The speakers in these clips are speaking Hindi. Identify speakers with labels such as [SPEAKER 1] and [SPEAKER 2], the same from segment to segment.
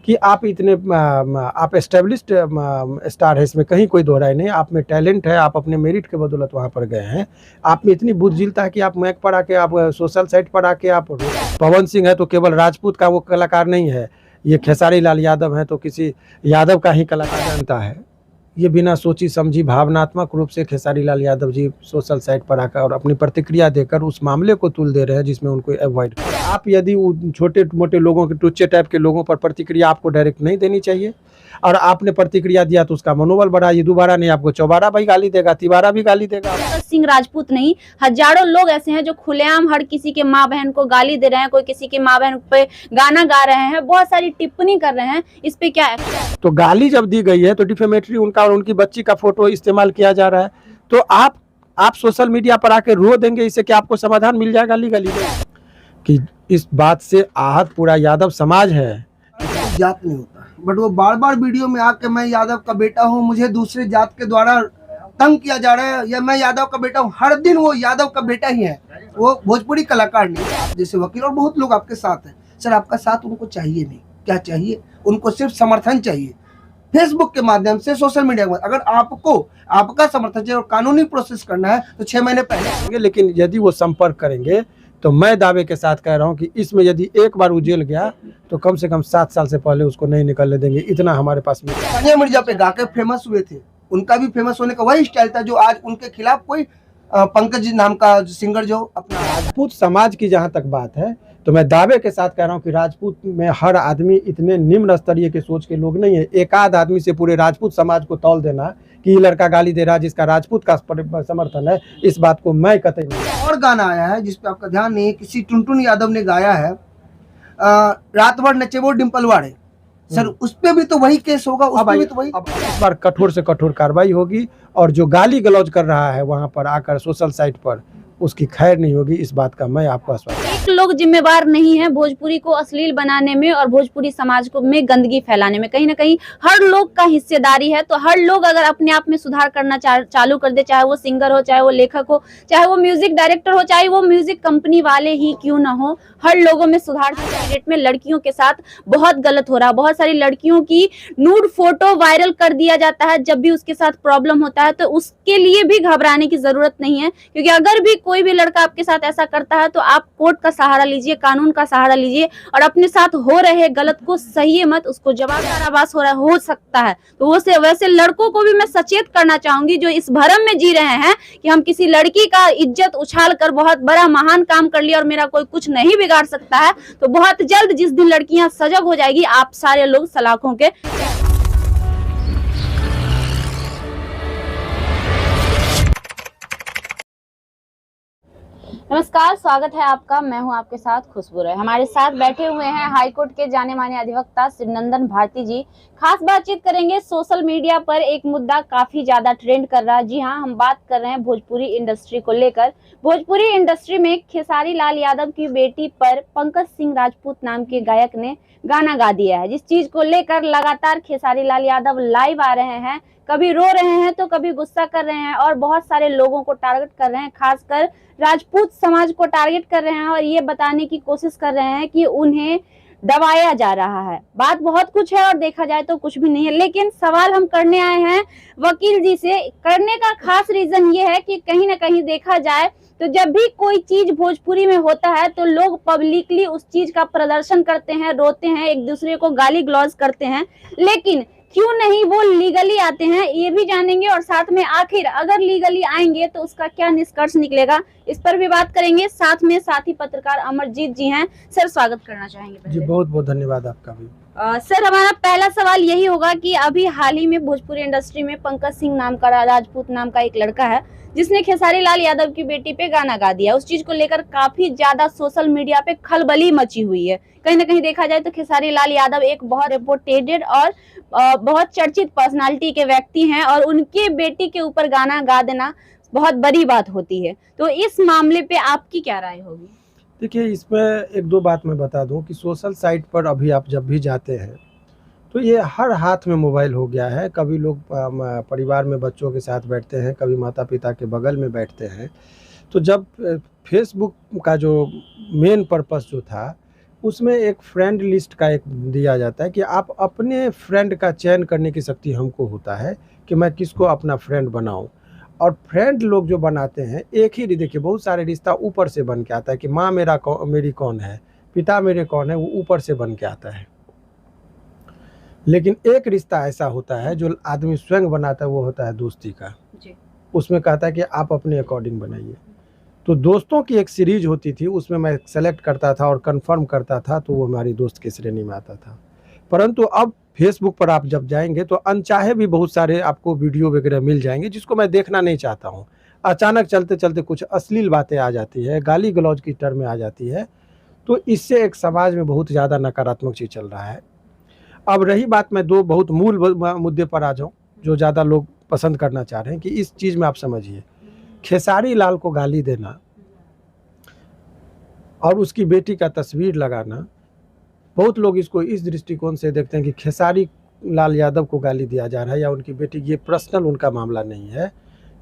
[SPEAKER 1] कि आप इतने आप एस्टेब्लिश्ड स्टार है, इसमें कहीं कोई दो राय नहीं। आप में टैलेंट है, आप अपने मेरिट के बदौलत वहाँ पर गए हैं। आप में इतनी बुद्धिशीलता है कि आप मैक पर आके, आप सोशल साइट पर आके, आप पवन सिंह है तो केवल राजपूत का वो कलाकार नहीं है, ये खेसारी लाल यादव है तो किसी यादव का ही कलाकार बनता है। ये बिना सोची समझी भावनात्मक रूप से खेसारी लाल यादव जी सोशल साइट पर आकर और अपनी प्रतिक्रिया देकर उस मामले को तुल दे रहे हैं जिसमें उनको अवॉइड। आप यदि छोटे मोटे लोगों के, टुच्चे टाइप के लोगों पर प्रतिक्रिया आपको डायरेक्ट नहीं देनी चाहिए, और आपने प्रतिक्रिया दिया तो उसका मनोबल बढ़ा, ये दोबारा नहीं आपको चौबारा भी गाली देगा, तिबारा भी गाली देगा।
[SPEAKER 2] सिंह राजपूत नहीं, हजारों लोग ऐसे हैं जो खुलेआम हर किसी के माँ बहन को गाली दे रहे हैं, कोई किसी की माँ बहन पे गाना गा रहे हैं, बहुत सारी टिप्पणी कर रहे हैं। इस पे क्या है?
[SPEAKER 1] तो गाली जब दी गई है तो डिफेमेटरी उनका और उनकी बच्ची का फोटो इस्तेमाल किया जा रहा है, तो आप सोशल मीडिया पर आके रो देंगे, इससे क्या आपको समाधान मिल जाएगा लीगली? कि इस बात से आहत पूरा यादव समाज है।
[SPEAKER 3] जात नहीं होता, बट वो बार बार वीडियो में आके मैं यादव का बेटा हूँ, मुझे दूसरे जात के द्वारा तंग किया जा रहा है, या मैं यादव का बेटा हूँ, हर दिन वो यादव का बेटा ही है, वो भोजपुरी कलाकार नहीं। जैसे वकील और बहुत लोग आपके साथ हैं, सर आपका साथ उनको चाहिए नहीं, क्या चाहिए उनको? सिर्फ समर्थन चाहिए फेसबुक के माध्यम से, सोशल मीडिया के। अगर आपको आपका समर्थन चाहिए और कानूनी प्रोसेस करना है तो 6 महीने पहले।
[SPEAKER 1] लेकिन यदि वो संपर्क करेंगे तो मैं दावे के साथ कह रहा हूं कि इसमें यदि एक बार वो जेल गया तो कम से कम 7 साल से पहले उसको नहीं निकलने देंगे, इतना हमारे पास में।
[SPEAKER 3] तानिया मिर्जा पे गा के फेमस हुए थे, उनका भी फेमस होने का वही स्टाइल था जो आज उनके खिलाफ कोई पंकज नाम का सिंगर जो अपना।
[SPEAKER 1] राजपूत समाज की जहां तक बात है तो मैं दावे के साथ कह रहा हूं कि राजपूत में हर आदमी इतने निम्न स्तरीय के सोच के लोग नहीं है। एक आध आदमी से पूरे राजपूत समाज को तौल देना कि ये लड़का गाली दे रहा है जिसका राजपूत का समर्थन है, इस बात को मैं कतई नहीं।
[SPEAKER 3] और गाना आया है जिसपे आपका ध्यान नहीं है, किसी टुनटुन यादव ने गाया है, रात भर नचे वो डिम्पल वाड़े। सर उस पे भी तो वही केस होगा, उस पे भी तो वही।
[SPEAKER 1] अब इस बार कठोर से कठोर कार्रवाई होगी, और जो गाली गलौज कर रहा है वहां पर आकर सोशल साइट पर, उसकी खैर नहीं होगी, इस बात का मैं आपको आश्वासन।
[SPEAKER 2] एक लोग जिम्मेवार नहीं है भोजपुरी को अश्लील बनाने में और भोजपुरी समाज को में गंदगी फैलाने में। कहीं ना कहीं हर लोग का हिस्सेदारी है। तो हर लोग अगर अपने आप में सुधार करना चालू कर दे, चाहे वो सिंगर हो, चाहे वो लेखक हो, चाहे वो म्यूजिक डायरेक्टर हो, चाहे वो म्यूजिक कंपनी वाले ही क्यों ना हो, हर लोगों में सुधार। डेट में लड़कियों के साथ बहुत गलत हो रहा है। बहुत सारी लड़कियों की नूड फोटो वायरल कर दिया जाता है जब भी उसके साथ प्रॉब्लम होता है। तो उसके लिए भी घबराने की जरूरत नहीं है, क्योंकि अगर भी कोई भी लड़का आपके साथ ऐसा करता है तो आप कोर्ट का सहारा लीजिए, कानून का सहारा लीजिए, और अपने साथ हो रहे गलत को सही मत, उसको जवाब कारावास हो सकता है। तो वो से वैसे लड़कों को भी मैं सचेत करना चाहूंगी जो इस भरम में जी रहे हैं कि हम किसी लड़की का इज्जत उछाल कर बहुत बड़ा महान काम कर लिया और मेरा कोई कुछ नहीं बिगाड़ सकता है। तो बहुत जल्द जिस दिन लड़कियां सजग हो जाएगी, आप सारे लोग सलाखों के। नमस्कार, स्वागत है आपका। मैं हूं आपके साथ खुशबू राय। हमारे साथ बैठे हुए हैं हाईकोर्ट के जाने माने अधिवक्ता शिवनंदन भारती जी। खास बातचीत करेंगे। सोशल मीडिया पर एक मुद्दा काफी ज्यादा ट्रेंड कर रहा है। जी हां, हम बात कर रहे हैं भोजपुरी इंडस्ट्री को लेकर। भोजपुरी इंडस्ट्री में खेसारी लाल यादव की बेटी पर पंकज सिंह राजपूत नाम के गायक ने गाना गा दिया है, जिस चीज को लेकर लगातार खेसारी लाल यादव लाइव आ रहे हैं, कभी रो रहे हैं तो कभी गुस्सा कर रहे हैं, और बहुत सारे लोगों को टारगेट कर रहे हैं, खासकर राजपूत समाज को टारगेट कर रहे हैं, और ये बताने की कोशिश कर रहे हैं कि उन्हें दबाया जा रहा है। बात बहुत कुछ है और देखा जाए तो कुछ भी नहीं है। लेकिन सवाल हम करने आए हैं वकील जी से। करने का खास रीजन ये है कि कहीं ना कहीं देखा जाए तो जब भी कोई चीज भोजपुरी में होता है तो लोग पब्लिकली उस चीज का प्रदर्शन करते हैं, रोते हैं, एक दूसरे को गाली ग्लॉज करते हैं। लेकिन क्यों नहीं वो लीगली आते हैं, ये भी जानेंगे, और साथ में आखिर अगर लीगली आएंगे तो उसका क्या निष्कर्ष निकलेगा, इस पर भी बात करेंगे। साथ में साथी पत्रकार अमरजीत जी हैं। सर, स्वागत करना चाहेंगे।
[SPEAKER 1] जी बहुत बहुत धन्यवाद आपका भी।
[SPEAKER 2] सर, हमारा पहला सवाल यही होगा कि अभी हाल ही में भोजपुरी इंडस्ट्री में पंकज सिंह नाम का, राजपूत नाम का एक लड़का है जिसने खेसारी लाल यादव की बेटी पे गाना गा दिया। उस चीज को लेकर काफी ज्यादा सोशल मीडिया पे खलबली मची हुई है। कहीं ना कहीं देखा जाए तो खेसारी लाल यादव एक बहुत रेपुटेटेड और बहुत चर्चित पर्सनालिटी के व्यक्ति हैं, और उनके बेटी के ऊपर गाना गा देना बहुत बड़ी बात होती है। तो इस मामले पे आपकी क्या राय होगी?
[SPEAKER 1] देखिए, इसमें एक दो बात मैं बता दूं कि सोशल साइट पर अभी आप जब भी जाते हैं तो ये हर हाथ में मोबाइल हो गया है। कभी लोग परिवार में बच्चों के साथ बैठते हैं, कभी माता पिता के बगल में बैठते हैं। तो जब फेसबुक का जो मेन पर्पस जो था उसमें एक फ्रेंड लिस्ट का एक दिया जाता है कि आप अपने फ्रेंड का चयन करने की शक्ति हमको होता है कि मैं किसको अपना फ्रेंड बनाऊं। और फ्रेंड लोग जो बनाते हैं एक ही, देखिए बहुत सारे रिश्ता ऊपर से बन के आता है कि माँ मेरी कौन है, पिता मेरे कौन है, वो ऊपर से बन के आता है। लेकिन एक रिश्ता ऐसा होता है जो आदमी स्वयं बनाता है, वो होता है दोस्ती का
[SPEAKER 2] जी।
[SPEAKER 1] उसमें कहता है कि आप अपने अकॉर्डिंग बनाइए। तो दोस्तों की एक सीरीज होती थी, उसमें मैं सेलेक्ट करता था और कंफर्म करता था, तो वो हमारी दोस्त की श्रेणी में आता था। परंतु अब फेसबुक पर आप जब जाएंगे तो अनचाहे भी बहुत सारे आपको वीडियो वगैरह मिल जाएंगे जिसको मैं देखना नहीं चाहता हूँ। अचानक चलते चलते कुछ अश्लील बातें आ जाती है, गाली गलौज की टर्म आ जाती है। तो इससे एक समाज में बहुत ज़्यादा नकारात्मक चीज़ चल रहा है। अब रही बात, मैं दो बहुत मूल मुद्दे पर आ जाऊँ जो ज़्यादा लोग पसंद करना चाह रहे हैं कि इस चीज़ में आप समझिए, खेसारी लाल को गाली देना और उसकी बेटी का तस्वीर लगाना, बहुत लोग इसको इस दृष्टिकोण से देखते हैं कि खेसारी लाल यादव को गाली दिया जा रहा है या उनकी बेटी, ये पर्सनल उनका मामला नहीं है।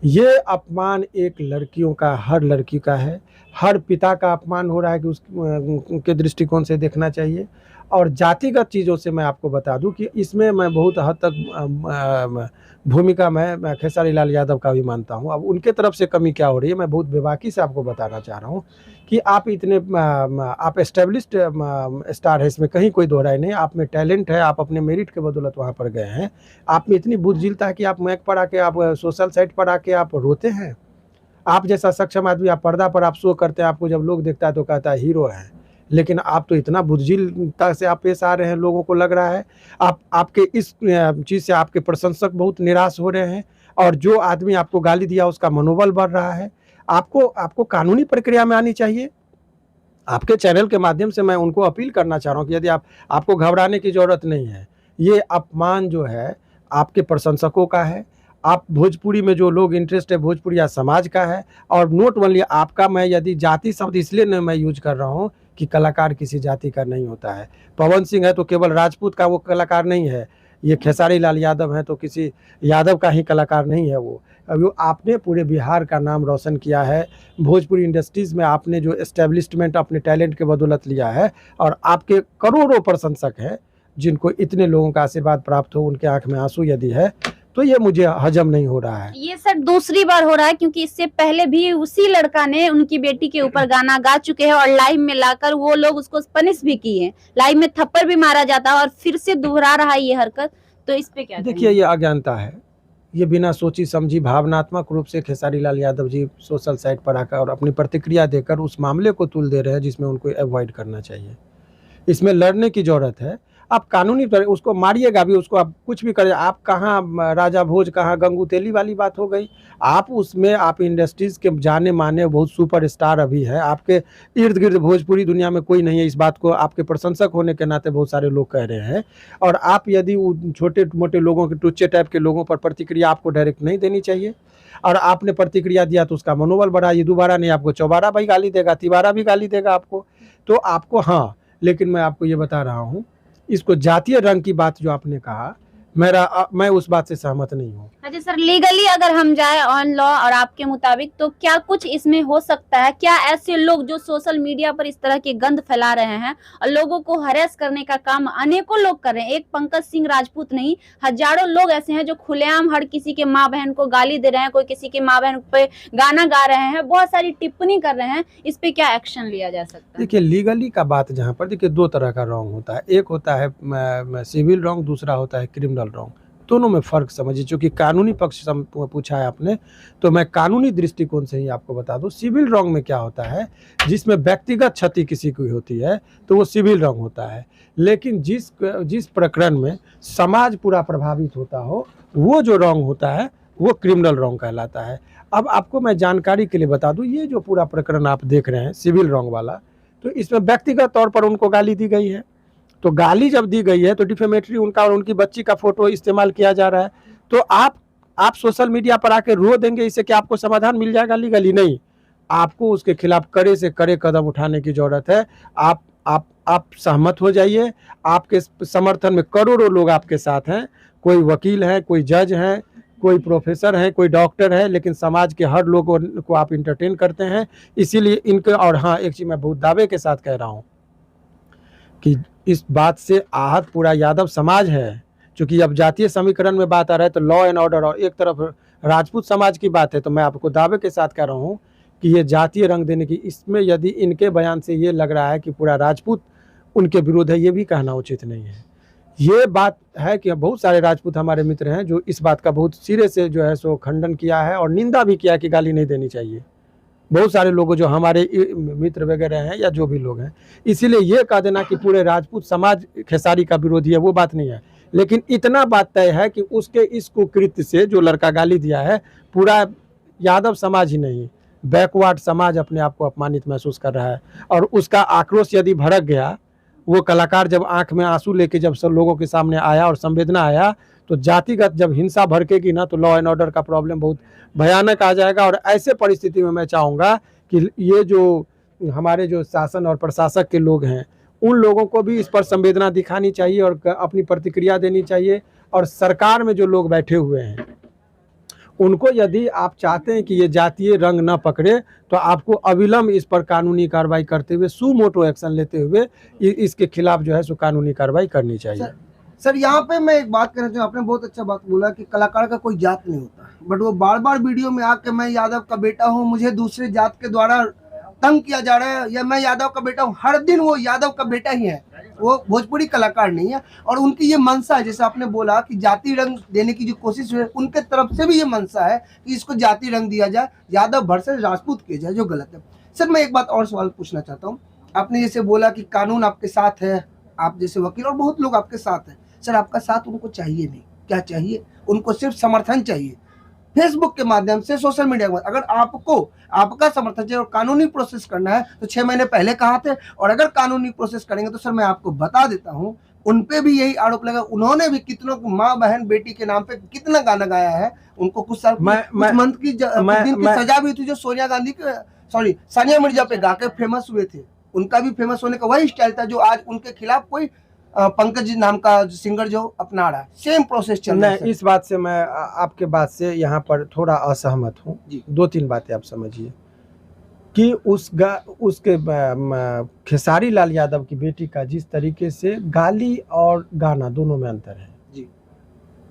[SPEAKER 1] ये अपमान एक लड़कियों का, हर लड़की का है, हर पिता का अपमान हो रहा है कि उसके दृष्टिकोण से देखना चाहिए। और जातिगत चीज़ों से मैं आपको बता दूं कि इसमें मैं बहुत हद तक भूमिका मैं खेसारी लाल यादव का भी मानता हूं। अब उनके तरफ से कमी क्या हो रही है, मैं बहुत बेबाकी से आपको बताना चाह रहा हूं कि आप इतने आप एस्टेब्लिश्ड स्टार है, इसमें कहीं कोई दो राय नहीं। आप में टैलेंट है, आप अपने मेरिट के बदौलत वहाँ पर गए हैं। आप में इतनी बुद्धिजीलता है कि आप मैक पर आके, आप सोशल साइट पर आके आप रोते हैं। आप जैसा सक्षम आदमी, आप पर्दा पर आप शो करते हैं, आपको जब लोग देखता है तो कहता है हीरो है। लेकिन आप तो इतना बुद्धिजीलता से आप पेश आ रहे हैं, लोगों को लग रहा है आपके इस चीज़ से आपके प्रशंसक बहुत निराश हो रहे हैं। और जो आदमी आपको गाली दिया उसका मनोबल बढ़ रहा है। आपको कानूनी प्रक्रिया में आनी चाहिए। आपके चैनल के माध्यम से मैं उनको अपील करना चाह रहा हूँ कि यदि आपको घबराने की ज़रूरत नहीं है। ये अपमान जो है आपके प्रशंसकों का है। आप भोजपुरी में जो लोग इंटरेस्ट है भोजपुरिया समाज का है। और नोट ओनली आपका, मैं यदि जाति शब्द इसलिए नहीं मैं यूज कर रहा हूँ कि कलाकार किसी जाति का नहीं होता है। पवन सिंह है तो केवल राजपूत का वो कलाकार नहीं है, ये खेसारी लाल यादव है तो किसी यादव का ही कलाकार नहीं है वो। अभी आपने पूरे बिहार का नाम रोशन किया है। भोजपुरी इंडस्ट्रीज़ में आपने जो एस्टेब्लिशमेंट अपने टैलेंट के बदौलत लिया है, और आपके करोड़ों प्रशंसक हैं जिनको इतने लोगों का आशीर्वाद प्राप्त हो, उनके आंख में आंसू यदि है तो ये मुझे हजम नहीं हो रहा है।
[SPEAKER 2] ये सर दूसरी बार हो रहा है, क्योंकि इससे पहले भी उसी लड़का ने उनकी बेटी के ऊपर गाना गा चुके हैं और लाइव में लाकर वो लोग उसको पनिश भी किए हैं, लाइव में थप्पड़ भी मारा जाता है और फिर से दोहरा रहा है ये हरकत। तो इस पे क्या
[SPEAKER 1] देखिए, ये अज्ञानता है। ये बिना सोची समझी भावनात्मक रूप से खेसारी लाल यादव जी सोशल साइट पर आकर और अपनी प्रतिक्रिया देकर उस मामले को तुल दे रहे हैं जिसमें उनको अवॉइड करना चाहिए। इसमें लड़ने की ज़रूरत है। आप कानूनी तरह उसको मारिएगा भी, उसको आप कुछ भी करें। आप कहाँ राजा भोज, कहाँ गंगू तेली वाली बात हो गई। आप उसमें आप इंडस्ट्रीज़ के जाने माने बहुत सुपर स्टार अभी है, आपके इर्द गिर्द भोजपुरी दुनिया में कोई नहीं है। इस बात को आपके प्रशंसक होने के नाते बहुत सारे लोग कह रहे हैं। और आप यदि छोटे मोटे लोगों के, टुच्चे टाइप के लोगों पर प्रतिक्रिया आपको डायरेक्ट नहीं देनी चाहिए। और आपने प्रतिक्रिया दिया तो उसका मनोबल बढ़ा। ये दोबारा नहीं, आपको चौबारा भी गाली देगा, तिबारा भी गाली देगा आपको। तो आपको, हाँ, लेकिन मैं आपको ये बता रहा हूँ, इसको जातीय रंग की बात जो आपने कहा, मैं उस बात से सहमत नहीं हूँ।
[SPEAKER 2] अच्छा सर, लीगली अगर हम जाए ऑन लॉ और आपके मुताबिक, तो क्या कुछ इसमें हो सकता है? क्या ऐसे लोग जो सोशल मीडिया पर इस तरह की गंद फैला रहे हैं और लोगों को हरेस करने का काम अनेकों लोग कर रहे हैं, एक पंकज सिंह राजपूत नहीं, हजारों लोग ऐसे हैं जो खुलेआम हर किसी के माँ बहन को गाली दे रहे हैं, कोई किसी की माँ बहन पे गाना गा रहे हैं, बहुत सारी टिप्पणी कर रहे हैं, इस पे क्या एक्शन लिया जा सकता है?
[SPEAKER 1] देखिए, लीगली का बात जहाँ पर, देखिए दो तरह का रॉन्ग होता है। एक होता है सिविल रॉन्ग, दूसरा होता है क्रिमिनल रॉन्ग। दोनों में फ़र्क समझिए। चूँकि कानूनी पक्ष पूछा है आपने, तो मैं कानूनी दृष्टिकोण से ही आपको बता दूं। सिविल रॉन्ग में क्या होता है, जिसमें व्यक्तिगत क्षति किसी की होती है तो वो सिविल रॉन्ग होता है। लेकिन जिस प्रकरण में समाज पूरा प्रभावित होता हो, वो जो रॉन्ग होता है वो क्रिमिनल रॉन्ग कहलाता है। अब आपको मैं जानकारी के लिए बता दूं, ये जो पूरा प्रकरण आप देख रहे हैं सिविल रॉन्ग वाला, तो इसमें व्यक्तिगत तौर पर उनको गाली दी गई है। तो गाली जब दी गई है तो डिफेमेटरी उनका और उनकी बच्ची का फोटो इस्तेमाल किया जा रहा है। तो आप सोशल मीडिया पर आके रो देंगे, इससे क्या आपको समाधान मिल जाएगा लीगली? नहीं, आपको उसके खिलाफ कड़े से कड़े कदम उठाने की जरूरत है। आप सहमत हो जाइए। आपके समर्थन में करोड़ों लोग आपके साथ हैं। कोई वकील हैं, कोई जज हैं, कोई प्रोफेसर हैं, कोई डॉक्टर है, लेकिन समाज के हर लोगों को आप इंटरटेन करते हैं। इसीलिए इनके, और हाँ, एक चीज़ मैं बहुत दावे के साथ कह रहा हूँ, कि इस बात से आहत पूरा यादव समाज है। क्योंकि अब जातीय समीकरण में बात आ रहा है तो लॉ एंड ऑर्डर, और एक तरफ राजपूत समाज की बात है, तो मैं आपको दावे के साथ कह रहा हूँ कि ये जातीय रंग देने की, इसमें यदि इनके बयान से ये लग रहा है कि पूरा राजपूत उनके विरुद्ध है, ये भी कहना उचित नहीं है। ये बात है कि बहुत सारे राजपूत हमारे मित्र हैं जो इस बात का बहुत सिरे से जो है सो खंडन किया है और निंदा भी किया कि गाली नहीं देनी चाहिए। बहुत सारे लोग जो हमारे मित्र वगैरह हैं या जो भी लोग हैं, इसीलिए ये कह देना कि पूरे राजपूत समाज खेसारी का विरोधी है, वो बात नहीं है। लेकिन इतना बात तय है कि उसके इस कुकृत्य से जो लड़का गाली दिया है, पूरा यादव समाज ही नहीं, बैकवर्ड समाज अपने आप को अपमानित महसूस कर रहा है। और उसका आक्रोश यदि भड़क गया, वो कलाकार जब आंख में आंसू लेके जब सब लोगों के सामने आया और संवेदना आया, तो जातिगत जब हिंसा भड़केगी ना, तो लॉ एंड ऑर्डर का प्रॉब्लम बहुत भयानक आ जाएगा। और ऐसे परिस्थिति में मैं चाहूँगा कि ये जो हमारे जो शासन और प्रशासक के लोग हैं, उन लोगों को भी इस पर संवेदना दिखानी चाहिए और अपनी प्रतिक्रिया देनी चाहिए। और सरकार में जो लोग बैठे हुए हैं, उनको यदि आप चाहते हैं कि ये जातीय रंग न पकड़े, तो आपको अविलंब इस पर कानूनी कार्रवाई करते हुए, सुमोटो एक्शन लेते हुए इसके खिलाफ जो है सो कानूनी कार्रवाई करनी चाहिए।
[SPEAKER 3] सर यहाँ पे मैं एक बात कहना चाहूँ, आपने बहुत अच्छा बात बोला कि कलाकार का कोई जात नहीं होता, बट वो बार बार वीडियो में आके मैं यादव का बेटा हूँ, मुझे दूसरे जात के द्वारा तंग किया जा रहा है, या मैं यादव का बेटा हूँ, हर दिन वो यादव का बेटा ही है, वो भोजपुरी कलाकार नहीं है। और उनकी ये मनसा है, जैसे आपने बोला कि जाति रंग देने की जो कोशिश है, उनके तरफ से भी ये मनसा है कि इसको जाति रंग दिया जाए, यादव वर्सेस राजपूत किया जाए, जो गलत है। सर मैं एक बात और सवाल पूछना चाहता हूँ, आपने जैसे बोला कि कानून आपके साथ है, आप जैसे वकील और बहुत लोग आपके साथ हैं। सर आपका साथ उनको चाहिए नहीं, क्या चाहिए उनको? सिर्फ समर्थन चाहिए, फेसबुक के माध्यम से, सोशल मीडिया के माध्यम। अगर आपको आपका समर्थन चाहिए और कानूनी प्रोसेस करना है तो 6 महीने पहले कहा थे, और अगर कानूनी प्रोसेस करेंगे तो सर मैं आपको बता देता हूं, उन पे भी यही आरोप लगा। उन्होंने भी कितनों माँ बहन बेटी के नाम पे कितना गाना गाया है, उनको कुछ साल कुछ मंथ की दिन की सजा भी थी, जो सोनिया गांधी के सानिया मिर्जा पे गा के फेमस हुए थे। उनका भी फेमस होने का वही स्टाइल था जो आज उनके खिलाफ कोई पंकज जी नाम का सिंगर जो अपना रहा है, सेम प्रोसेस चल रहा है।
[SPEAKER 1] इस बात से मैं आपके बात से यहाँ पर थोड़ा असहमत हूँ। 2-3 बातें आप समझिए कि उसके खेसारी लाल यादव की बेटी का जिस तरीके से गाली और गाना दोनों में अंतर है जी।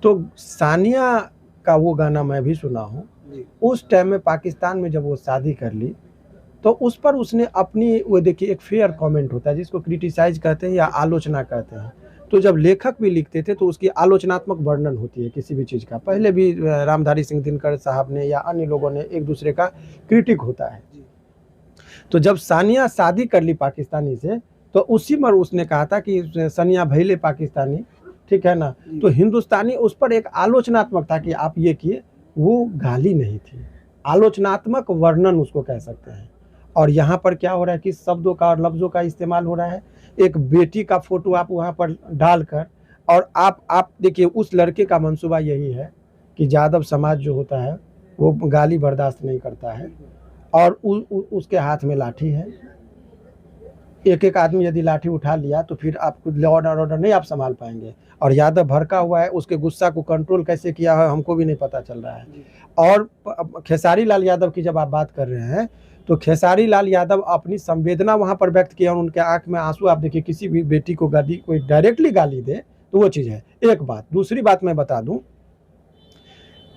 [SPEAKER 1] तो सानिया का वो गाना मैं भी सुना हूँ, उस टाइम में पाकिस्तान में जब वो शादी कर ली, तो उस पर उसने अपनी, वो देखिए एक फेयर कमेंट होता है जिसको क्रिटिसाइज कहते हैं या आलोचना कहते हैं। तो जब लेखक भी लिखते थे तो उसकी आलोचनात्मक वर्णन होती है किसी भी चीज़ का। पहले भी रामधारी सिंह दिनकर साहब ने या अन्य लोगों ने एक दूसरे का क्रिटिक होता है। तो जब सानिया शादी कर ली पाकिस्तानी से, तो उसी में उसने कहा था कि सानिया भैले पाकिस्तानी, ठीक है ना। तो हिंदुस्तानी उस पर एक आलोचनात्मक था कि आप ये किए, वो गाली नहीं थी, आलोचनात्मक वर्णन उसको कह सकते हैं। और यहाँ पर क्या हो रहा है कि शब्दों का और लफ्ज़ों का इस्तेमाल हो रहा है। एक बेटी का फोटो आप वहाँ पर डालकर, और आप देखिए उस लड़के का मंसूबा यही है कि यादव समाज जो होता है वो गाली बर्दाश्त नहीं करता है, और उसके हाथ में लाठी है। एक आदमी यदि लाठी उठा लिया तो फिर आप लॉ एंड ऑर्डर नहीं आप संभाल पाएंगे। और यादव भड़का हुआ है, उसके गुस्सा को कंट्रोल कैसे किया है हमको भी नहीं पता चल रहा है। और खेसारी लाल यादव की जब आप बात कर रहे हैं, तो खेसारी लाल यादव अपनी संवेदना वहाँ पर व्यक्त किया और उनके आंख में आंसू। आप देखिए किसी भी बेटी को गाली, कोई डायरेक्टली गाली दे तो वो चीज़ है एक बात। दूसरी बात मैं बता दूं,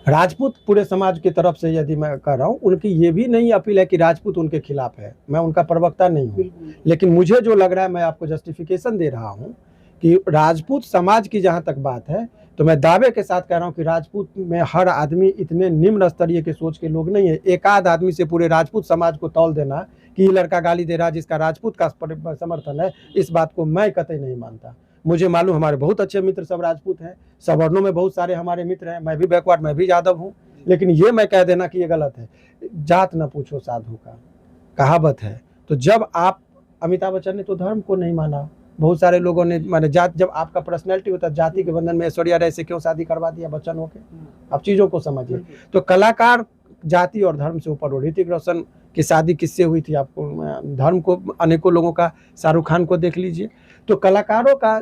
[SPEAKER 1] राजपूत पूरे समाज की तरफ से यदि मैं कह रहा हूँ, उनकी ये भी नहीं अपील है कि राजपूत उनके खिलाफ है, मैं उनका प्रवक्ता नहीं हूँ। लेकिन मुझे जो लग रहा है, मैं आपको जस्टिफिकेशन दे रहा हूँ कि राजपूत समाज की जहाँ तक बात है, तो मैं दावे के साथ कह रहा हूँ कि राजपूत में हर आदमी इतने निम्न स्तरीय के सोच के लोग नहीं है। एक आध आदमी से पूरे राजपूत समाज को तौल देना कि ये लड़का गाली दे रहा है जिसका राजपूत का समर्थन है, इस बात को मैं कतई नहीं मानता। मुझे मालूम हमारे बहुत अच्छे मित्र सब राजपूत हैं, सवर्णों में बहुत सारे हमारे मित्र हैं, मैं भी बैकवर्ड, मैं भी यादव हूँ। लेकिन ये मैं कह देना कि ये गलत है। जात न पूछो साधु का, कहावत है। तो जब आप, अमिताभ बच्चन ने तो धर्म को नहीं माना, बहुत सारे लोगों ने माने जात। जब आपका पर्सनैलिटी होता है, जाति के बंधन में ऐश्वर्या राय से क्यों शादी करवा दिया बच्चन होके, आप चीज़ों को समझिए। तो कलाकार जाति और धर्म से ऊपर हो। ऋतिक रोशन की शादी किससे हुई थी, आपको धर्म को, अनेकों लोगों का, शाहरुख खान को देख लीजिए। तो कलाकारों का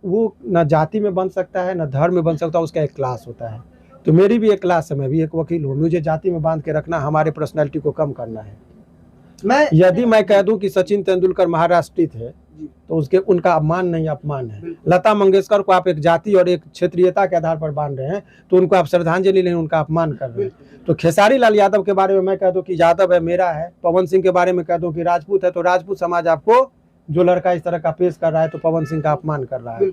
[SPEAKER 1] वो न जाति में बन सकता है न धर्म में बन सकता है, उसका एक क्लास होता है। तो मेरी भी एक क्लास है, मैं भी एक वकील हूँ। मुझे जाति में बांध के रखना, हमारे पर्सनैलिटी को कम करना है। यदि मैं कह दूं कि सचिन तेंदुलकर महाराष्ट्रित है
[SPEAKER 3] जी।
[SPEAKER 1] तो उसके उनका अपमान नहीं अपमान है। लता मंगेशकर को आप एक जाति और एक क्षेत्रीयता के आधार पर बांध रहे हैं, तो उनको आप श्रद्धांजलि नहीं, उनका अपमान कर रहे हैं। तो खेसारी लाल यादव के बारे में मैं कह दूं कि यादव है मेरा है, पवन सिंह के बारे में कह दूं कि राजपूत है, तो राजपूत समाज आपको जो लड़का इस तरह का पेश कर रहा है तो पवन सिंह का अपमान कर रहा है।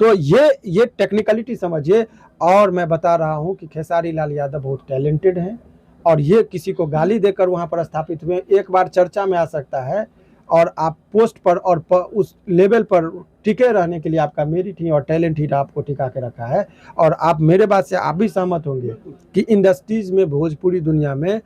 [SPEAKER 1] तो ये टेक्निकलिटी समझिए। और मैं बता रहा हूं कि खेसारी लाल यादव बहुत टैलेंटेड हैं, और ये किसी को गाली देकर वहां पर स्थापित हुए, एक बार चर्चा में आ सकता है, और आप पोस्ट पर और उस लेवल पर टिके रहने के लिए आपका मेरिट ही और टैलेंट ही आपको टिका के रखा है। और आप मेरे बात से आप भी सहमत होंगे कि इंडस्ट्रीज में भोजपुरी दुनिया में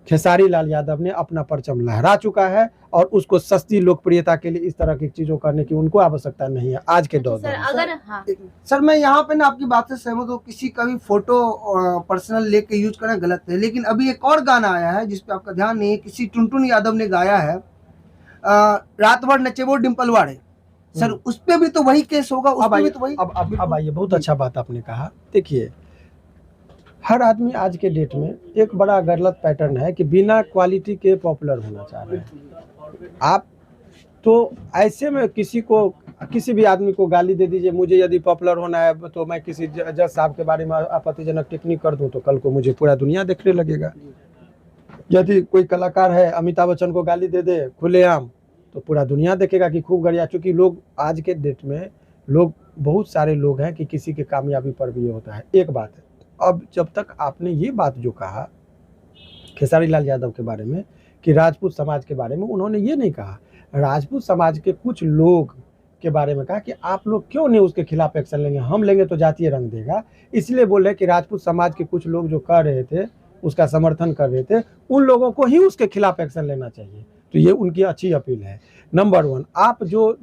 [SPEAKER 1] खेसारी लाल यादव ने अपना परचम लहरा चुका है, और उसको सस्ती लोकप्रियता के लिए इस तरह की चीजों करने की उनको आवश्यकता नहीं है आज के दौर में।
[SPEAKER 2] सर अगर हाँ
[SPEAKER 3] सर मैं यहाँ पे ना आपकी बात से सहमत हूँ, किसी का भी फोटो पर्सनल लेके यूज करना गलत है। लेकिन अभी एक और गाना आया है जिसपे आपका ध्यान नहीं है, किसी टुनटुन यादव ने गाया है, रात भर नचे वो डिम्पल वाड़े। सर उस पे भी तो वही केस होगा, उस पे भी तो वही।
[SPEAKER 1] अब आइए, बहुत अच्छा बात आपने कहा। देखिए, हर आदमी आज के डेट में एक बड़ा गलत पैटर्न है कि बिना क्वालिटी के पॉपुलर होना चाह रहे हैं आप। तो ऐसे में किसी भी आदमी को गाली दे दीजिए, मुझे यदि पॉपुलर होना है तो मैं किसी जज साहब के बारे में आपत्तिजनक टिप्पणी कर दूं तो कल को मुझे पूरा दुनिया देखने लगेगा। यदि कोई कलाकार है अमिताभ बच्चन को गाली दे दे खुलेआम तो पूरा दुनिया देखेगा कि खूब गरिया। चूंकि लोग आज के डेट में बहुत सारे लोग हैं कि किसी के कामयाबी पर भी ये होता है। एक बात है, अब जब तक आपने ये बात जो कहा खेसारी लाल यादव के बारे में कि राजपूत समाज के बारे में, उन्होंने ये नहीं कहा, राजपूत समाज के कुछ लोग के बारे में कहा कि आप लोग क्यों नहीं उसके खिलाफ एक्शन लेंगे, हम लेंगे तो जातीय रंग देगा। इसलिए बोले कि राजपूत समाज के कुछ लोग जो कर रहे थे, उसका समर्थन कर रहे थे, उन लोगों को ही उसके खिलाफ एक्शन लेना चाहिए। तो ये उनकी अच्छी अपील है। नंबर 1, आप जो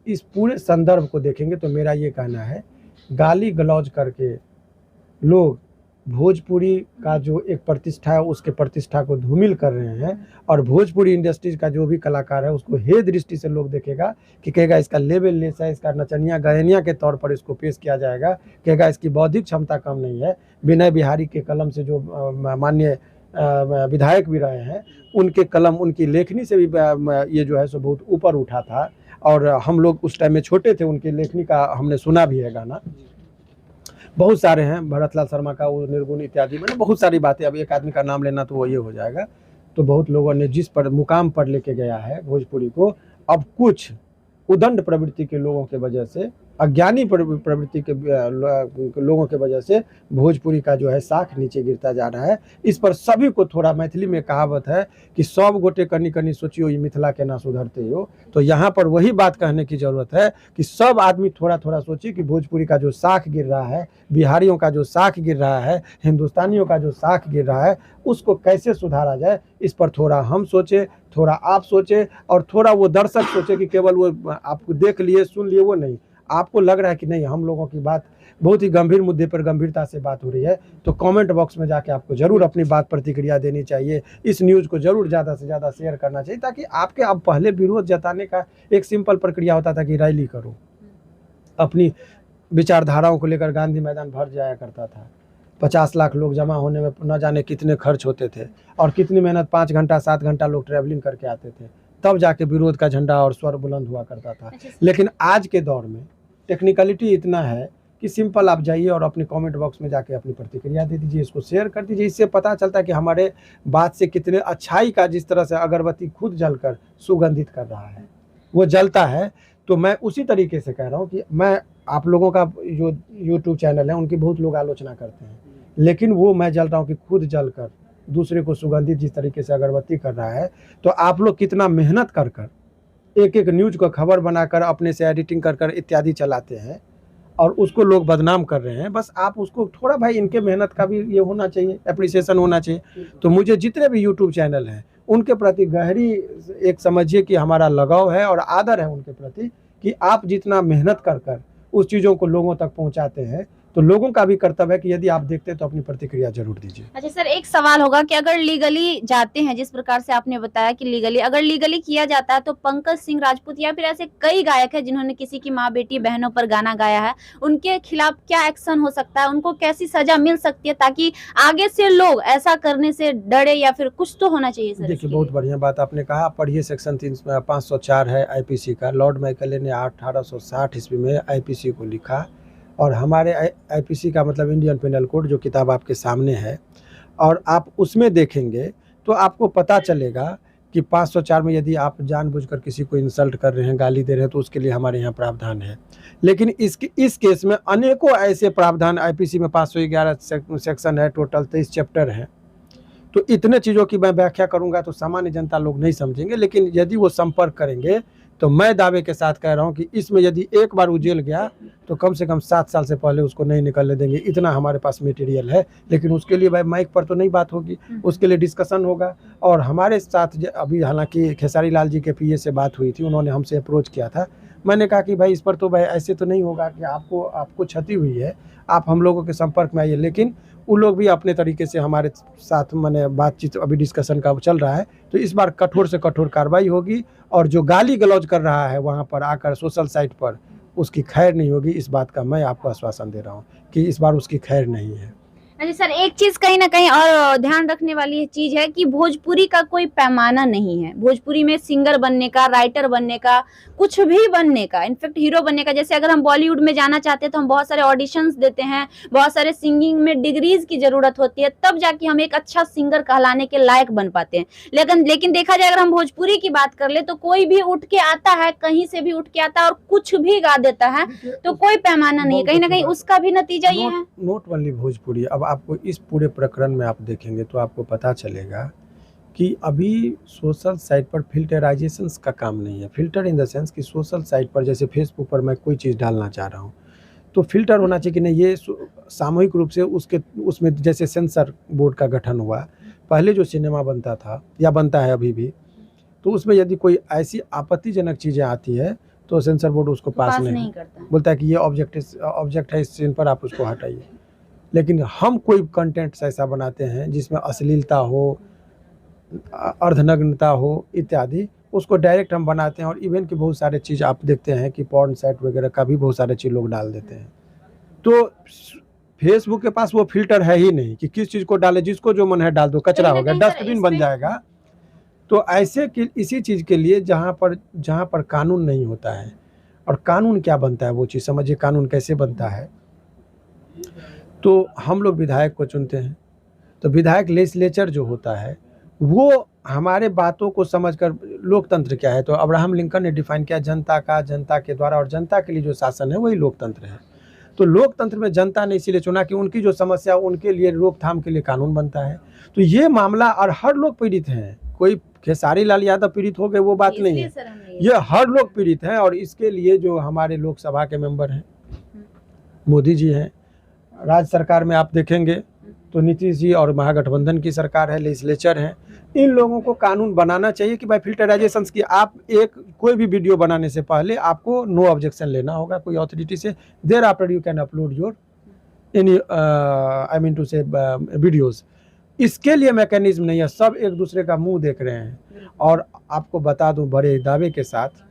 [SPEAKER 1] इस पूरे संदर्भ को देखेंगे तो मेरा ये कहना है, गाली गलौज करके लोग भोजपुरी का जो एक प्रतिष्ठा है उसके प्रतिष्ठा को धूमिल कर रहे हैं, और भोजपुरी इंडस्ट्रीज का जो भी कलाकार है उसको हे दृष्टि से लोग देखेगा कि कहेगा इसका लेवल लेस है, इसका नचनिया गहनिया के तौर पर इसको पेश किया जाएगा, कहेगा इसकी बौद्धिक क्षमता कम नहीं है। विनय बिहारी के कलम से जो माननीय विधायक भी रहे हैं, उनके कलम, उनकी लेखनी से भी ये जो है सो बहुत ऊपर उठा था, और हम लोग उस टाइम में छोटे थे, उनकी लेखनी का हमने सुना भी है गाना। बहुत सारे हैं, भरतलाल शर्मा का वो निर्गुण इत्यादि, मैंने बहुत सारी बातें, अब एक आदमी का नाम लेना तो वो ये हो जाएगा। तो बहुत लोगों ने जिस पर मुकाम पर लेके गया है भोजपुरी को, अब कुछ उदंड प्रवृत्ति के लोगों के वजह से, अज्ञानी प्रवृत्ति के लोगों के वजह से भोजपुरी का जो है साख नीचे गिरता जा रहा है। इस पर सभी को थोड़ा, मैथिली में कहावत है कि सब गोटे कनी कनी सोचियो ये मिथिला के ना सुधरते हो। तो यहाँ पर वही बात कहने की जरूरत है कि सब आदमी थोड़ा थोड़ा सोचिए कि भोजपुरी का जो साख गिर रहा है, बिहारियों का जो साख गिर रहा है, हिंदुस्तानियों का जो साख गिर रहा है, उसको कैसे सुधारा जाए, इस पर थोड़ा हम सोचे, थोड़ा आप सोचे, और थोड़ा वो दर्शक सोचे कि केवल वो आपको देख लिए सुन लिए वो नहीं, आपको लग रहा है कि नहीं हम लोगों की बात बहुत ही गंभीर मुद्दे पर गंभीरता से बात हो रही है, तो कमेंट बॉक्स में जाके आपको जरूर अपनी बात प्रतिक्रिया देनी चाहिए। इस न्यूज़ को जरूर ज़्यादा से ज़्यादा शेयर करना चाहिए, ताकि आपके, अब पहले विरोध जताने का एक सिंपल प्रक्रिया होता था कि रैली करो, अपनी विचारधाराओं को लेकर गांधी मैदान भर जाया करता था, 50 लाख लोग जमा होने में न जाने कितने खर्च होते थे, और कितनी मेहनत, 5 घंटा 7 घंटा लोग ट्रैवलिंग करके आते थे, तब जाके विरोध का झंडा और स्वर बुलंद हुआ करता था। लेकिन आज के दौर में टेक्निकलिटी इतना है कि सिंपल आप जाइए और अपने कमेंट बॉक्स में जाके अपनी प्रतिक्रिया दे दीजिए, इसको शेयर कर दीजिए। इससे पता चलता है कि हमारे बात से कितने अच्छाई का, जिस तरह से अगरबत्ती खुद जलकर सुगंधित कर रहा है, वो जलता है। तो मैं उसी तरीके से कह रहा हूँ कि मैं आप लोगों का जो यूट्यूब चैनल है उनकी बहुत लोग आलोचना करते हैं, लेकिन वो मैं जल रहा हूँ कि खुद जलकर दूसरे को सुगंधित जिस तरीके से अगरबत्ती कर रहा है। तो आप लोग कितना मेहनत कर कर एक एक न्यूज़ को खबर बनाकर अपने से एडिटिंग कर कर इत्यादि चलाते हैं, और उसको लोग बदनाम कर रहे हैं। बस आप उसको थोड़ा, भाई इनके मेहनत का भी ये होना चाहिए, एप्रिसिएशन होना चाहिए। तो मुझे जितने भी यूट्यूब चैनल हैं उनके प्रति गहरी एक समझिए कि हमारा लगाव है और आदर है उनके प्रति, कि आप जितना मेहनत कर कर उस चीज़ों को लोगों तक पहुंचाते हैं, तो लोगों का भी कर्तव्य है कि यदि आप देखते हैं तो अपनी प्रतिक्रिया जरूर दीजिए।
[SPEAKER 2] अच्छा सर, एक सवाल होगा कि अगर लीगली जाते हैं, जिस प्रकार से आपने बताया कि अगर लीगली किया जाता है, तो पंकज सिंह राजपूत या फिर ऐसे कई गायक हैं जिन्होंने किसी की माँ बेटी बहनों पर गाना गाया है, उनके खिलाफ क्या एक्शन हो सकता है, उनको कैसी सजा मिल सकती है, ताकि आगे से लोग ऐसा करने से डरे, या फिर कुछ तो होना चाहिए सर?
[SPEAKER 1] देखिए, बहुत बढ़िया बात आपने कहा। आप पढ़िए, सेक्शन 504 है आईपीसी का। लॉर्ड मैकले ने 1860 ईस्वी में आईपीसी को लिखा, और हमारे आईपीसी का मतलब इंडियन पिनल कोड, जो किताब आपके सामने है, और आप उसमें देखेंगे तो आपको पता चलेगा कि 504 में यदि आप जानबूझकर किसी को इंसल्ट कर रहे हैं, गाली दे रहे हैं, तो उसके लिए हमारे यहाँ प्रावधान है। लेकिन इस केस में अनेकों ऐसे प्रावधान, आईपीसी में 511 सेक्शन है, टोटल 23 चैप्टर हैं। तो इतने चीज़ों की मैं व्याख्या करूंगा तो सामान्य जनता लोग नहीं समझेंगे, लेकिन यदि वो संपर्क करेंगे तो मैं दावे के साथ कह रहा हूं कि इसमें यदि एक बार वो जेल गया तो कम से कम 7 साल से पहले उसको नहीं निकलने देंगे, इतना हमारे पास मटेरियल है। लेकिन उसके लिए भाई माइक पर तो नहीं बात होगी, उसके लिए डिस्कशन होगा। और हमारे साथ अभी हालांकि खेसारी लाल जी के पीए से बात हुई थी, उन्होंने हमसे अप्रोच किया था। मैंने कहा कि भाई इस पर तो भाई ऐसे तो नहीं होगा कि आपको क्षति हुई है, आप हम लोगों के संपर्क में आइए। लेकिन वो लोग भी अपने तरीके से हमारे साथ मैंने बातचीत, अभी डिस्कशन का चल रहा है। तो इस बार कठोर से कठोर कार्रवाई होगी, और जो गाली गलौज कर रहा है वहाँ पर आकर सोशल साइट पर, उसकी खैर नहीं होगी। इस बात का मैं आपको आश्वासन दे रहा हूँ कि इस बार उसकी खैर नहीं है।
[SPEAKER 2] अच्छा सर, एक चीज कहीं ना कहीं और ध्यान रखने वाली चीज है कि भोजपुरी का कोई पैमाना नहीं है। भोजपुरी में सिंगर बनने का, राइटर बनने का, कुछ भी बनने का, इनफैक्ट हीरो बनने का, जैसे अगर हम बॉलीवुड में जाना चाहते हैं तो हम बहुत सारे ऑडिशंस देते हैं, बहुत सारे सिंगिंग में डिग्रीज की जरूरत होती है, तब जाके हम एक अच्छा सिंगर कहलाने के लायक बन पाते हैं। लेकिन देखा जाए, अगर हम भोजपुरी की बात कर ले तो कोई भी उठ के आता है, कहीं से भी उठ के आता है और कुछ भी गा देता है, तो कोई पैमाना नहीं है। कहीं ना कहीं उसका भी नतीजा ये है।
[SPEAKER 1] नॉट ओनली भोजपुरी, अब आपको इस पूरे प्रकरण में आप देखेंगे तो आपको पता चलेगा कि अभी सोशल साइट पर फिल्टराइजेशंस का काम नहीं है। फिल्टर इन द सेंस कि सोशल साइट पर, जैसे फेसबुक पर मैं कोई चीज़ डालना चाह रहा हूँ तो फिल्टर होना चाहिए कि नहीं, ये सामूहिक रूप से उसमें जैसे सेंसर बोर्ड का गठन हुआ। पहले जो सिनेमा बनता था या बनता है अभी भी, तो उसमें यदि कोई ऐसी आपत्तिजनक चीज़ें आती है तो सेंसर बोर्ड उसको पास नहीं करता, बोलता है कि ये ऑब्जेक्ट है, इस सीन पर आप उसको हटाइए। लेकिन हम कोई कंटेंट्स ऐसा बनाते हैं जिसमें अश्लीलता हो, अर्धनग्नता हो इत्यादि, उसको डायरेक्ट हम बनाते हैं। और इवन कि बहुत सारे चीज़ आप देखते हैं कि पॉर्न साइट वगैरह का भी बहुत सारे चीज़ लोग डाल देते हैं। तो फेसबुक के पास वो फिल्टर है ही नहीं कि किस चीज़ को डाले, जिसको जो मन है डाल दो, कचरा हो गया, डस्टबिन बन जाएगा। तो ऐसे कि इसी चीज़ के लिए जहाँ पर कानून नहीं होता है, और कानून क्या बनता है वो चीज़ समझिए, कानून कैसे बनता है। तो हम लोग विधायक को चुनते हैं, तो विधायक लेजिस्लेचर जो होता है वो हमारे बातों को समझकर, लोकतंत्र क्या है तो अब्राहम लिंकन ने डिफाइन किया, जनता के द्वारा, और जनता के लिए जो शासन है वही लोकतंत्र है। तो लोकतंत्र में जनता ने इसीलिए चुना कि उनकी जो समस्या, उनके लिए रोकथाम के लिए कानून बनता है। तो ये मामला, और हर लोग पीड़ित हैं, कोई खेसारी लाल यादव पीड़ित हो गए वो बात नहीं है, ये हर लोग पीड़ित हैं। और इसके लिए जो हमारे लोकसभा के मेंबर हैं, मोदी जी हैं, राज्य सरकार में आप देखेंगे तो नीतीश जी और महागठबंधन की सरकार है, लेजिस्लेचर है, इन लोगों को कानून बनाना चाहिए कि भाई फिल्टराइजेशन की, आप कोई भी वीडियो बनाने से पहले आपको नो ऑब्जेक्शन लेना होगा कोई अथॉरिटी से, thereafter you can upload your any I mean to say videos. इसके लिए मैकेनिज्म नहीं है, सब एक दूसरे का मुंह देख रहे हैं। और आपको बता दूं बड़े दावे के साथ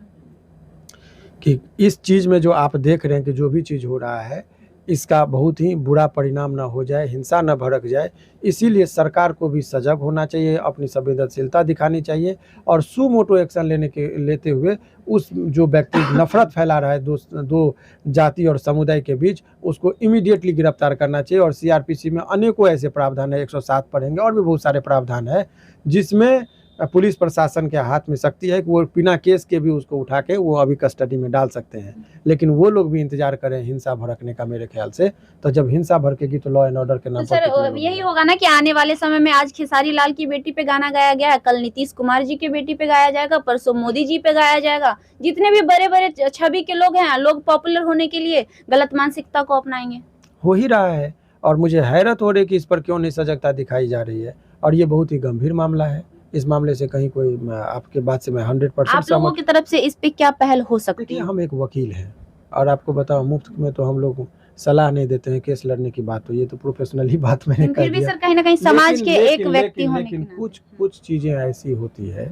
[SPEAKER 1] कि इस चीज़ में जो आप देख रहे हैं कि जो भी चीज़ हो रहा है, इसका बहुत ही बुरा परिणाम ना हो जाए, हिंसा न भड़क जाए, इसीलिए सरकार को भी सजग होना चाहिए, अपनी संवेदनशीलता दिखानी चाहिए, और सुमोटो एक्शन लेते हुए उस जो व्यक्ति नफरत फैला रहा है दो जाति और समुदाय के बीच, उसको इमीडिएटली गिरफ्तार करना चाहिए। और सीआरपीसी में अनेकों ऐसे प्रावधान है, 107 पढ़ेंगे, और भी बहुत सारे प्रावधान है जिसमें पुलिस प्रशासन के हाथ में शक्ति है कि वो बिना केस के भी उसको उठा के वो अभी कस्टडी में डाल सकते हैं। लेकिन वो लोग भी इंतजार करें हिंसा भड़कने का, मेरे ख्याल से तो जब हिंसा भड़केगी तो लॉ एंड ऑर्डर के नाम
[SPEAKER 2] पर सर यही होगा ना कि आने वाले समय में आज खेसारी लाल की बेटी पे गाना गाया गया है, कल नीतीश कुमार जी की बेटी पे गाया जाएगा, परसों मोदी जी पे गाया जाएगा। जितने भी बड़े बड़े छवि के लोग हैं, लोग पॉपुलर होने के लिए गलत मानसिकता को अपनाएंगे।
[SPEAKER 1] हो ही रहा है, और मुझे हैरत हो रही है कि इस पर क्यों नहीं सजगता दिखाई जा रही है। और ये बहुत ही गंभीर मामला है, इस मामले से कहीं कोई, आपके बात से मैं 100%
[SPEAKER 2] आप लोगों की तरफ से इस पे क्या पहल हो सकती है?
[SPEAKER 1] हम एक वकील हैं, और आपको बताओ मुफ्त में तो हम लोग सलाह नहीं देते हैं, केस लड़ने की बात हो, ये तो प्रोफेशनली बात मैंने
[SPEAKER 2] लेकिन
[SPEAKER 1] कर
[SPEAKER 2] फिर भी
[SPEAKER 1] दिया।
[SPEAKER 2] सर कहीं ना कहीं समाज के एक व्यक्ति होने के
[SPEAKER 1] लेकिन
[SPEAKER 2] नाते।
[SPEAKER 1] कुछ चीज़ें ऐसी होती है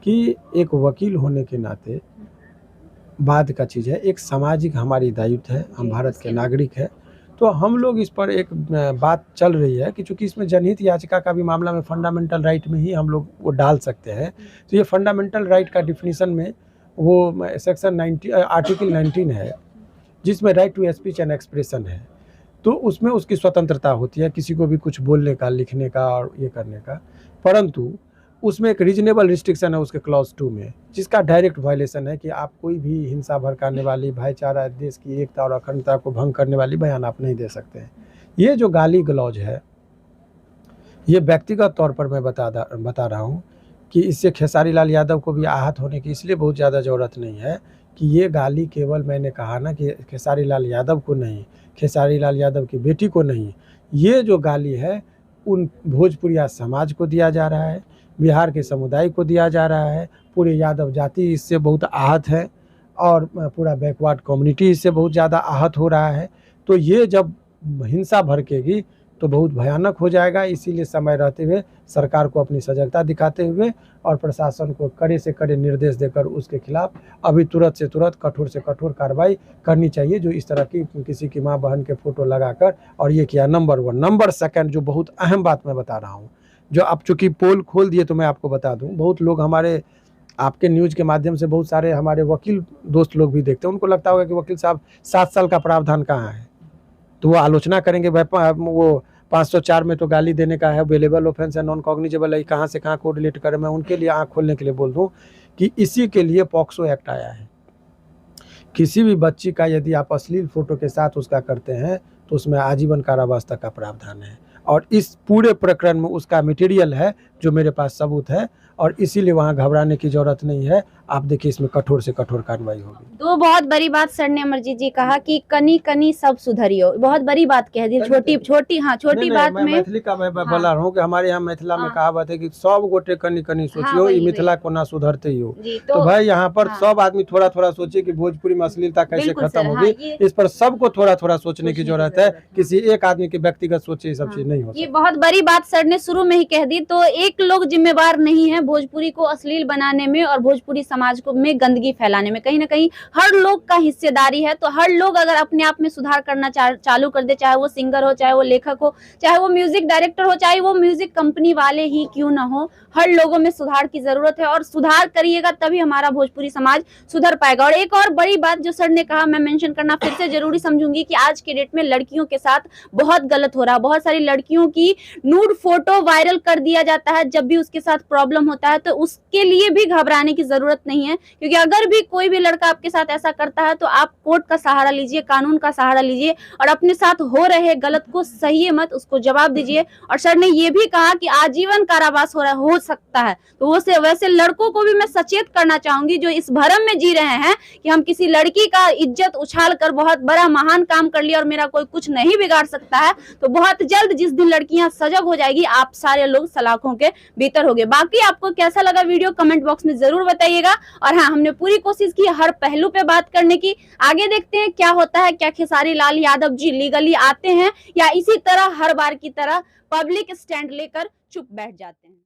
[SPEAKER 1] कि एक वकील होने के नाते बाद का चीज़ है, एक सामाजिक हमारी दायित्व है, हम
[SPEAKER 2] जी,
[SPEAKER 1] भारत
[SPEAKER 2] उसके
[SPEAKER 1] के नागरिक हैं। तो हम लोग इस पर एक बात चल रही है कि चूँकि इसमें जनहित याचिका का भी मामला में फंडामेंटल राइट में ही हम लोग वो डाल सकते हैं। तो ये फंडामेंटल राइट का डिफिनीशन में वो सेक्शन 90 आर्टिकल 19 है, जिसमें right to speech and expression है। तो उसमें उसकी स्वतंत्रता होती है किसी को भी कुछ बोलने का, लिखने का और ये करने का। परंतु उसमें एक रीजनेबल रिस्ट्रिक्शन है उसके क्लॉज 2 में, जिसका डायरेक्ट वायलेशन है कि आप कोई भी हिंसा भड़काने वाली, भाईचारा, देश की एकता और अखंडता को भंग करने वाली बयान आप नहीं दे सकते हैं। ये जो गाली गलौज है, ये व्यक्तिगत तौर पर मैं बता रहा हूँ कि इससे खेसारी लाल यादव को भी आहत होने की इसलिए बहुत ज़्यादा ज़रूरत नहीं है कि ये गाली केवल मैंने कहा ना कि खेसारी लाल यादव को नहीं, खेसारी लाल यादव की बेटी को नहीं, ये जो गाली है उन भोजपुरिया समाज को दिया जा रहा है, बिहार के समुदाय को दिया जा रहा है, पूरे यादव जाति इससे बहुत आहत है और पूरा बैकवर्ड कम्युनिटी इससे बहुत ज़्यादा आहत हो रहा है। तो ये जब हिंसा भड़केगी तो बहुत भयानक हो जाएगा। इसीलिए समय रहते हुए सरकार को अपनी सजगता दिखाते हुए और प्रशासन को कड़े से कड़े निर्देश देकर उसके खिलाफ अभी तुरंत से तुरंत, कठोर से कठोर कार्रवाई करनी चाहिए, जो इस तरह की किसी की माँ बहन के फोटो लगाकर और ये किया। नंबर 1। नंबर 2, जो बहुत अहम बात मैं बता रहा हूँ, जो आप चूँकि पोल खोल दिए तो मैं आपको बता दूँ, बहुत लोग हमारे आपके न्यूज़ के माध्यम से बहुत सारे हमारे वकील दोस्त लोग भी देखते हैं, उनको लगता होगा कि वकील साहब 7 साल का प्रावधान कहाँ है, तो वो आलोचना करेंगे भाई वो 504 में तो गाली देने का है, अवेलेबल ऑफेंस है, नॉन कॉग्निजेबल है, कहाँ से कहाँ कोरिलेट करें। मैं उनके लिए आँख खोलने के लिए बोल दूँ कि इसी के लिए पॉक्सो एक्ट आया है। किसी भी बच्ची का यदि आप अश्लील फोटो के साथ उसका करते हैं तो उसमें आजीवन कारावास तक का प्रावधान है, और इस पूरे प्रकरण में उसका मटेरियल है जो मेरे पास सबूत है, और इसीलिए वहाँ घबराने की जरूरत नहीं है। आप देखिए इसमें कठोर से कठोर कार्रवाई होगी।
[SPEAKER 2] तो बहुत बड़ी बात सर ने अमरजीत जी कहा कि कनी कनी सब सुधरियो, बहुत बड़ी बात कह दी। छोटी छोटी हाँ छोटी बात में
[SPEAKER 1] मैथिली का मैं बोला रहा हूँ कि हमारे यहाँ मिथिला में कहावत है कि सब गोटे कनी कनी सोचियो,
[SPEAKER 2] वही,
[SPEAKER 1] ई मिथिला को ना सुधरते ही हो।
[SPEAKER 2] जी,
[SPEAKER 1] तो भाई यहाँ पर
[SPEAKER 2] हाँ।
[SPEAKER 1] सब आदमी थोड़ा थोड़ा सोचे कि भोजपुरी में अश्लीलता कैसे
[SPEAKER 2] बिल्कुल
[SPEAKER 1] खत्म
[SPEAKER 2] सर,
[SPEAKER 1] होगी। इस पर सबको थोड़ा थोड़ा सोचने की जरूरत है, किसी एक आदमी की व्यक्तिगत सोच ये सब चीज नहीं हो
[SPEAKER 2] ये बहुत बड़ी बात सर ने शुरू में ही कह दी। तो एक लोग जिम्मेवार नहीं है भोजपुरी को अश्लील बनाने में और भोजपुरी समाज को में गंदगी फैलाने में, कहीं ना कहीं हर लोग का हिस्सेदारी है। तो हर लोग अगर अपने आप में सुधार करना चालू कर दे, चाहे वो सिंगर हो, चाहे वो लेखक हो, चाहे वो म्यूजिक डायरेक्टर हो, चाहे वो म्यूजिक कंपनी वाले ही क्यों ना हो, हर लोगों में सुधार की जरूरत है। और सुधार करिएगा तभी हमारा भोजपुरी समाज सुधर पाएगा। और एक और बड़ी बात जो सर ने कहा, मैं मेंशन करना फिर से जरूरी समझूंगी कि आज के डेट में लड़कियों के साथ बहुत गलत हो रहा है। बहुत सारी लड़कियों की नूड फोटो वायरल कर दिया जाता है जब भी उसके साथ प्रॉब्लम होता है। तो उसके लिए भी घबराने की जरूरत नहीं है, क्योंकि अगर भी कोई भी लड़का आपके साथ ऐसा करता है तो आप कोर्ट का सहारा लीजिए, कानून का सहारा लीजिए और अपने साथ हो रहे गलत को सही मत, उसको जवाब दीजिए। और सर ने ये भी कहा कि आजीवन कारावास हो सकता है। तो वो से वैसे लड़कों को भी मैं सचेत करना चाहूंगी जो इस भरम में जी रहे हैं कि हम किसी लड़की का इज्जत उछाल कर बहुत बड़ा महान काम कर लिया और मेरा कोई कुछ नहीं बिगाड़ सकता है। तो बहुत जल्द जिस दिन लड़कियां सजग हो जाएगी, आप सारे लोग सलाखों के भीतर होंगे। बाकी आपको कैसा लगा वीडियो कमेंट बॉक्स में जरूर बताइएगा। और हाँ, हमने पूरी कोशिश की हर पहलू पे बात करने की। आगे देखते हैं क्या होता है, क्या खेसारी लाल यादव जी लीगली आते हैं या इसी तरह हर बार की तरह पब्लिक स्टैंड लेकर चुप बैठ जाते हैं।